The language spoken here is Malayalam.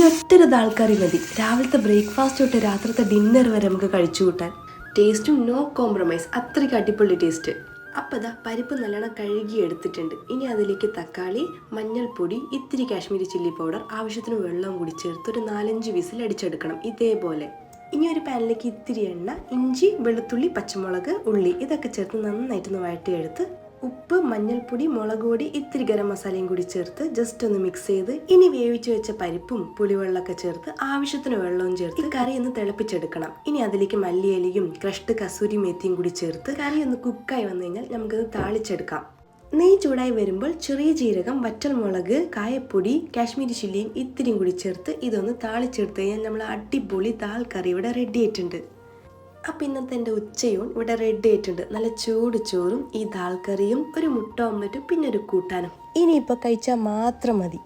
ഒറ്റൊരു ദാൽ കറി മതി രാവിലത്തെ ബ്രേക്ക്ഫാസ്റ്റ് തൊട്ട് രാത്രിത്തെ ഡിന്നർ വരെ നമുക്ക് കഴിച്ചു കൂട്ടാൻ. ടേസ്റ്റും നോ കോംപ്രമൈസ്, അത്രയ്ക്ക് അടിപൊളി ടേസ്റ്റ്. അപ്പോൾ ഇതാ പരിപ്പ് നല്ലോണം കഴുകി എടുത്തിട്ടുണ്ട്. ഇനി അതിലേക്ക് തക്കാളി, മഞ്ഞൾപ്പൊടി, ഇത്തിരി കാശ്മീരി ചില്ലി പൗഡർ, ആവശ്യത്തിന് വെള്ളം കൂടി ചേർത്ത് ഒരു 4-5 വിസിൽ അടിച്ചെടുക്കണം ഇതേപോലെ. ഇനി ഒരു പാനിലേക്ക് ഇത്തിരി എണ്ണ, ഇഞ്ചി, വെളുത്തുള്ളി, പച്ചമുളക്, ഉള്ളി ഇതൊക്കെ ചേർത്ത് നന്നായിട്ടൊന്ന് വഴറ്റിയെടുത്ത് ഉപ്പ്, മഞ്ഞൾപ്പൊടി, മുളക് പൊടി, ഇത്തിരി ഗരം മസാലയും കൂടി ചേർത്ത് ജസ്റ്റ് ഒന്ന് മിക്സ് ചെയ്ത് ഇനി വേവിച്ച് വെച്ച പരിപ്പും പുളിവെള്ളമൊക്കെ ചേർത്ത് ആവശ്യത്തിന് വെള്ളവും ചേർത്ത് കറി ഒന്ന് തിളപ്പിച്ചെടുക്കണം. ഇനി അതിലേക്ക് മല്ലിയിലയും ക്രഷ്ഡ് കസൂരി മേത്തിയും കൂടി ചേർത്ത് കറി ഒന്ന് കുക്കായി വന്നു കഴിഞ്ഞാൽ നമുക്കത് താളിച്ചെടുക്കാം. നെയ്യ് ചൂടായി വരുമ്പോൾ ചെറിയ ജീരകം, വറ്റൽമുളക്, കായപ്പൊടി, കാശ്മീരി ചില്ലിയും ഇത്തിരിയും കൂടി ചേർത്ത് ഇതൊന്ന് താളിച്ചെടുത്ത് കഴിഞ്ഞാൽ നമ്മൾ അടിപൊളി ദാൽ കറി ഇവിടെ റെഡി ആയിട്ടുണ്ട്. അപ്പം ഇന്നത്തെ എൻ്റെ ഉച്ചയൂൺ ഇവിടെ റെഡി ആയിട്ടുണ്ട്. നല്ല ചൂട് ചോറും ഈ ദാൽ കറിയും ഒരു മുട്ട ഓംലെറ്റും പിന്നെ ഒരു കൂട്ടാനും. ഇനിയിപ്പോൾ കഴിച്ചാൽ മാത്രം മതി.